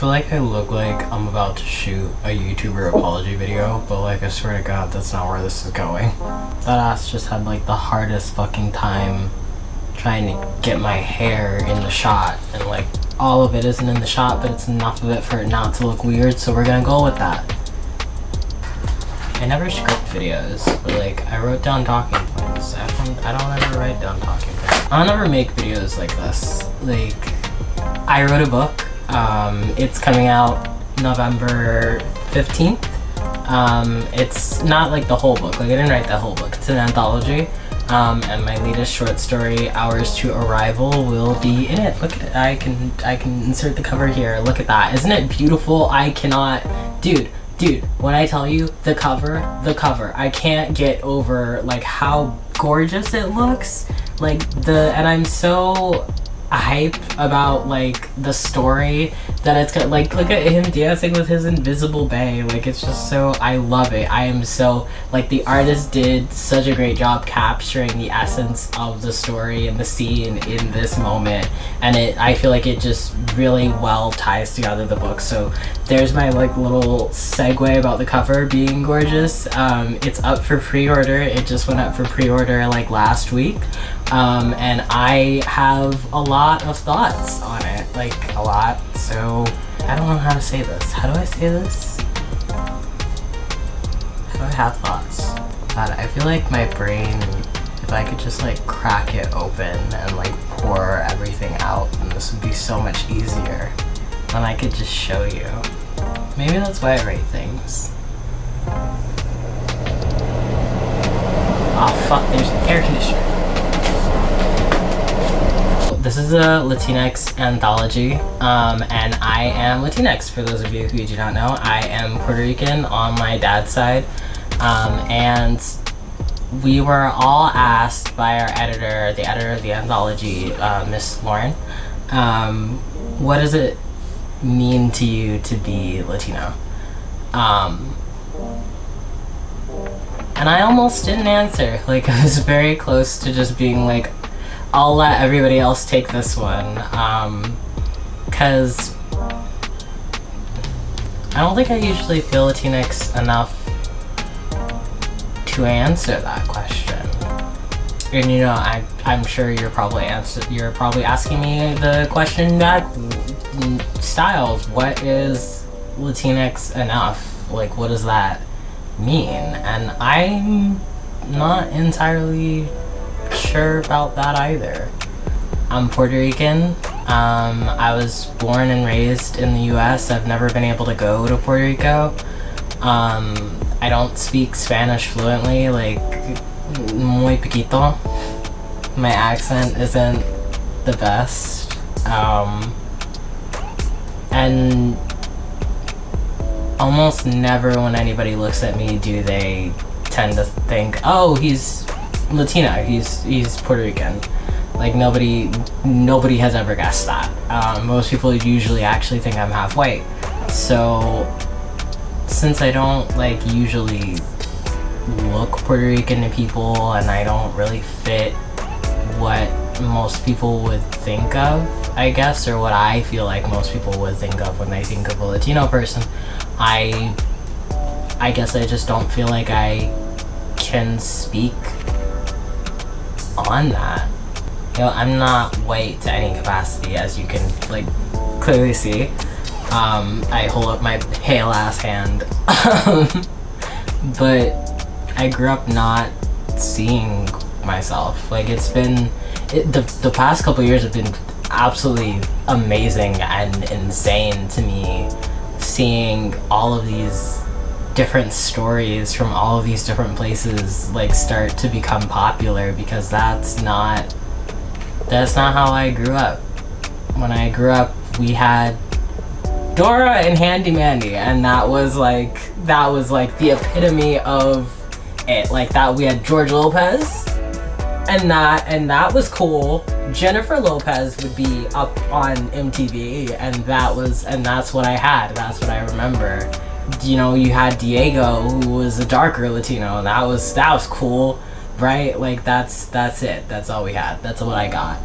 feel like I look like I'm about to shoot a YouTuber apology video, but like I swear to God, that's not where this is going. That ass just had like the hardest fucking time trying to get my hair in the shot, and like all of it isn't in the shot, but it's enough of it for it not to look weird, so we're gonna go with that. I never script videos, but like I wrote down talking points. I don't ever write down talking points. I don't ever make videos like this. Like, I wrote a book. It's coming out November 15th. It's not like the whole book. Like, I didn't write the whole book. It's an anthology. And my latest short story, Hours to Arrival, will be in it. Look at it. I can insert the cover here. Look at that. Isn't it beautiful? I cannot, dude, when I tell you the cover, I can't get over like how gorgeous it looks. Like and I'm so hype about like the story that it's got. Like, look at him dancing with his invisible bae. Like, it's just so, I love it. I am so, like, the artist did such a great job capturing the essence of the story and the scene in this moment, and I feel like it just really well ties together the book. So there's my like little segue about the cover being gorgeous. It's up for pre-order. It just went up for pre-order like last week. And I have a lot of thoughts on it, like a lot, so I don't know how to say this. How do I say this? How do I have thoughts? God, I feel like my brain, if I could just like crack it open and like pour everything out, then this would be so much easier. And I could just show you. Maybe that's why I write things. Oh fuck, there's an air conditioner. This is a Latinx anthology, and I am Latinx, for those of you who do not know. I am Puerto Rican on my dad's side, and we were all asked by our editor, the editor of the anthology, Miss Lauren, what does it mean to you to be Latino? And I almost didn't answer. Like, I was very close to just being like, I'll let everybody else take this one, cause I don't think I usually feel Latinx enough to answer that question. And you know, I'm sure you're probably asking me the question back, Styles, what is Latinx enough? Like, what does that mean? And I'm not entirely sure about that either. I'm Puerto Rican. I was born and raised in the US. I've never been able to go to Puerto Rico. I don't speak Spanish fluently, like muy poquito. My accent isn't the best. And almost never when anybody looks at me do they tend to think, oh, he's Latina, he's Puerto Rican. Like, nobody has ever guessed that. Most people usually actually think I'm half white. So since I don't like usually look Puerto Rican to people, and I don't really fit what most people would think of, I guess, or what I feel like most people would think of when they think of a Latino person, I guess I just don't feel like I can speak on that. You know, I'm not white to any capacity, as you can like clearly see. I hold up my pale ass hand. But I grew up not seeing myself. Like, it's been the past couple years have been absolutely amazing and insane to me, seeing all of these different stories from all of these different places like start to become popular, because that's not how I grew up. When I grew up, we had Dora and Handy Mandy, and that was like the epitome of it. Like, that we had George Lopez, and that was cool. Jennifer Lopez would be up on MTV, and that's what I had. That's what I remember. You know, you had Diego, who was a darker Latino, and that was cool. right? Like that's it. That's all we had. That's what I got.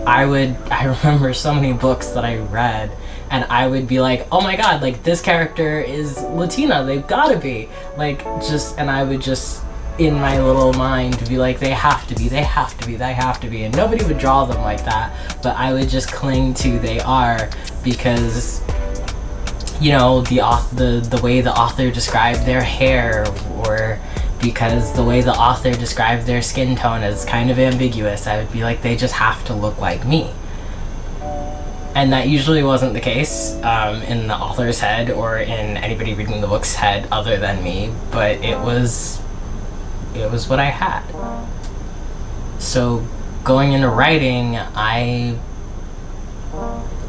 I remember so many books that I read, and I would be like, oh my god, like this character is Latina, they've gotta be. Like, just, and I would just, in my little mind, be like, they have to be, and nobody would draw them like that, but I would just cling to they are, because, you know, the way the author described their hair, or because the way the author described their skin tone is kind of ambiguous, I would be like, they just have to look like me. And that usually wasn't the case in the author's head or in anybody reading the book's head other than me, but it was what I had. So going into writing, I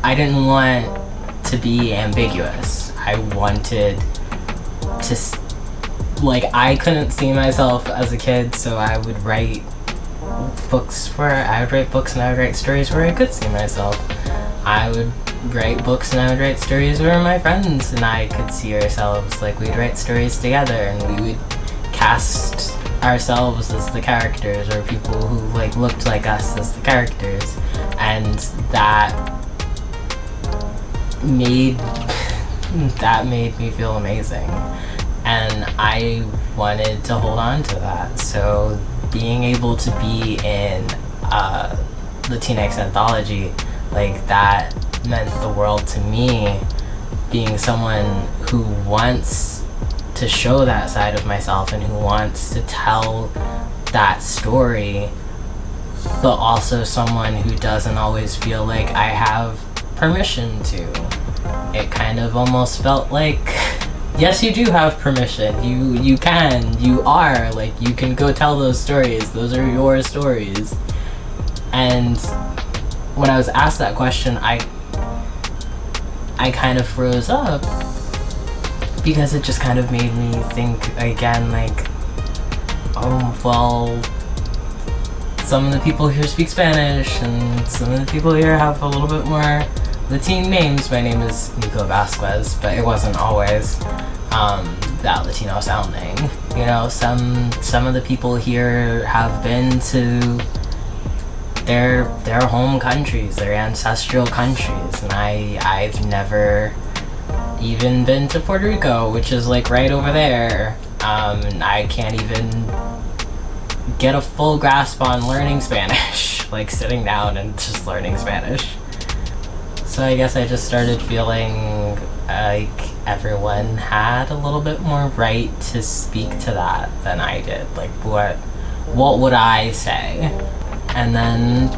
didn't want to be ambiguous. I wanted to, like, I couldn't see myself as a kid, so I would write books and I would write stories where I could see myself. I would write books and I would write stories where my friends and I could see ourselves. Like, we'd write stories together and we would cast ourselves as the characters, or people who like looked like us as the characters, and that made me feel amazing, and I wanted to hold on to that. So being able to be in a Latinx anthology, like, that meant the world to me, being someone who wants to show that side of myself and who wants to tell that story, but also someone who doesn't always feel like I have permission to. It kind of almost felt like, yes, you do have permission. You can. You are. Like, you can go tell those stories. Those are your stories. And when I was asked that question, I kind of froze up, because it just kind of made me think again, like, oh, well, some of the people here speak Spanish, and some of the people here have a little bit more Latin names. My name is Nico Vasquez, but it wasn't always that Latino sounding. You know, some of the people here have been to their home countries, their ancestral countries, and I've never even been to Puerto Rico, which is like right over there. I can't even get a full grasp on learning Spanish, like sitting down and just learning Spanish. So I guess I just started feeling like everyone had a little bit more right to speak to that than I did. Like, what would I say? And then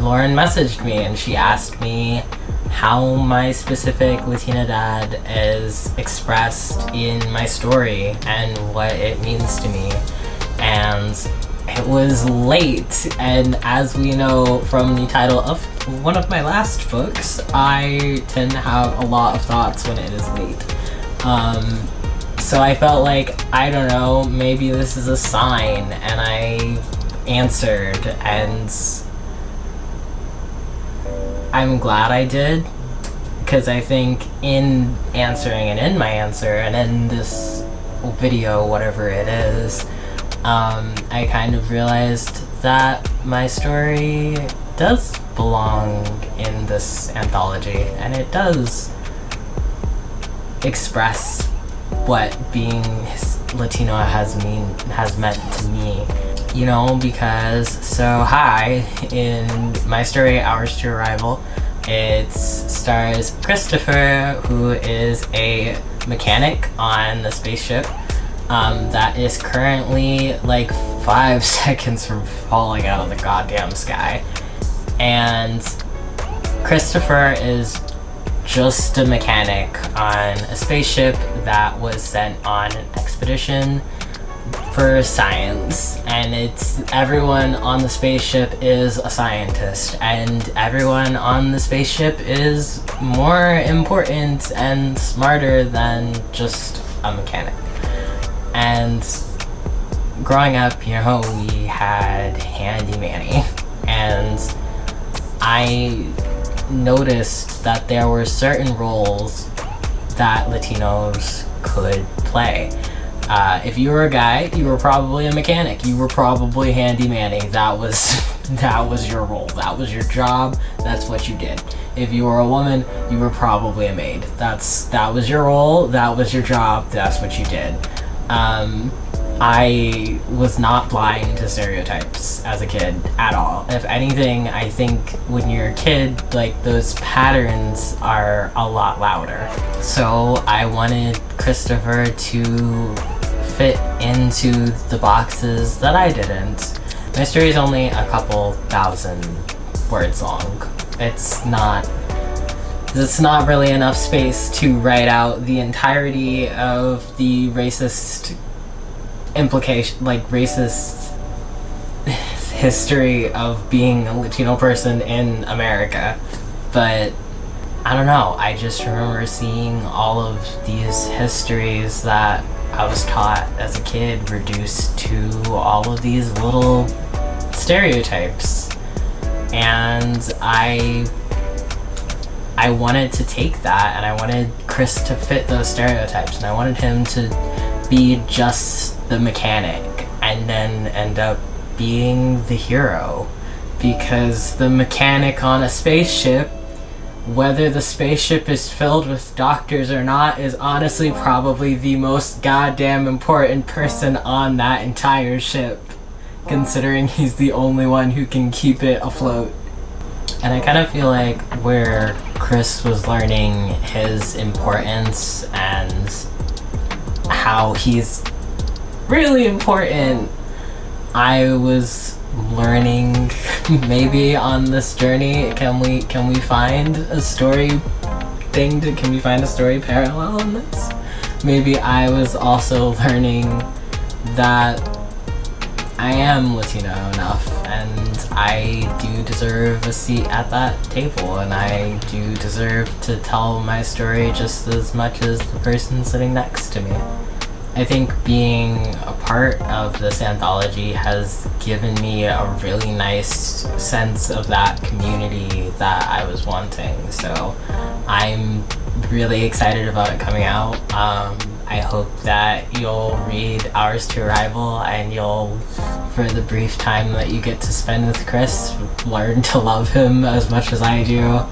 Lauren messaged me and she asked me how my specific Latinidad is expressed in my story and what it means to me. And it was late, and as we know from the title of one of my last books, I tend to have a lot of thoughts when it is late. So I felt like, I don't know, maybe this is a sign, and I answered, and I'm glad I did, because I think in answering and in my answer and in this video, whatever it is, I kind of realized that my story does belong in this anthology, and it does express what being Latino has meant to me. You know, because, so hi, in my story, Hours to Arrival, it stars Christopher, who is a mechanic on the spaceship that is currently like 5 seconds from falling out of the goddamn sky. And Christopher is just a mechanic on a spaceship that was sent on an expedition for science, and it's everyone on the spaceship is a scientist, and everyone on the spaceship is more important and smarter than just a mechanic. And growing up, you know, we had Handy Manny, and I noticed that there were certain roles that Latinos could play. If you were a guy, you were probably a mechanic. You were probably handymanning. That was your role. That was your job. That's what you did. If you were a woman, you were probably a maid. That was your role. That was your job. That's what you did. I was not blind to stereotypes as a kid at all. If anything, I think when you're a kid, like, those patterns are a lot louder. So I wanted Christopher to fit into the boxes that I didn't. My story is only a couple thousand words long. It's not really enough space to write out the entirety of the racist implication, like racist history of being a Latino person in America. But I don't know, I just remember seeing all of these histories that I was taught as a kid reduced to all of these little stereotypes, and I wanted to take that, and I wanted Chris to fit those stereotypes, and I wanted him to be just the mechanic and then end up being the hero, because the mechanic on a spaceship, whether the spaceship is filled with doctors or not, is honestly probably the most goddamn important person on that entire ship, considering he's the only one who can keep it afloat. And I kind of feel like where Chris was learning his importance and how he's really important, I was learning maybe on this journey, can we find a story parallel in this? Maybe I was also learning that I am Latino enough, and I do deserve a seat at that table, and I do deserve to tell my story just as much as the person sitting next to me. I think being a part of this anthology has given me a really nice sense of that community that I was wanting, so I'm really excited about it coming out. I hope that you'll read Ours to Arrival, and you'll, for the brief time that you get to spend with Chris, learn to love him as much as I do.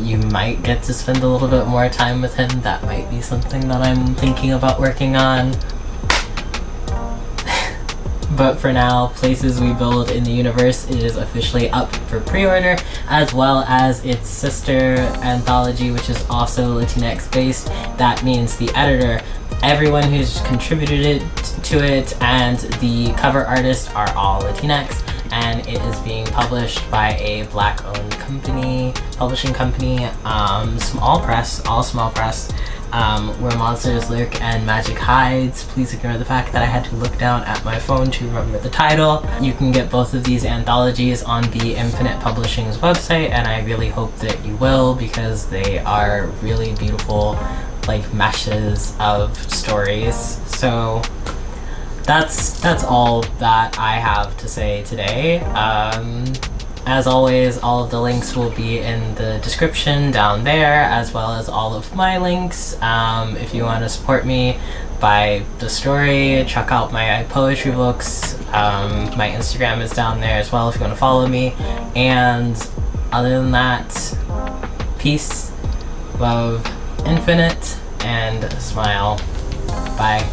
You might get to spend a little bit more time with him. That might be something that I'm thinking about working on. But for now, Places We Build in the Universe is officially up for pre-order, as well as its sister anthology, which is also Latinx based. That means the editor, everyone who's contributed to it, and the cover artists are all Latinx, and it is being published by a Black-owned publishing company, all small press, where monsters lurk and magic hides. Please ignore the fact that I had to look down at my phone to remember the title. You can get both of these anthologies on the Infinite Publishing's website, and I really hope that you will, because they are really beautiful, like, meshes of stories. So that's all that I have to say today. As always, all of the links will be in the description down there, as well as all of my links. If you want to support me, buy the story, check out my poetry books. My Instagram is down there as well if you want to follow me. And other than that, peace, love, infinite, and smile. Bye.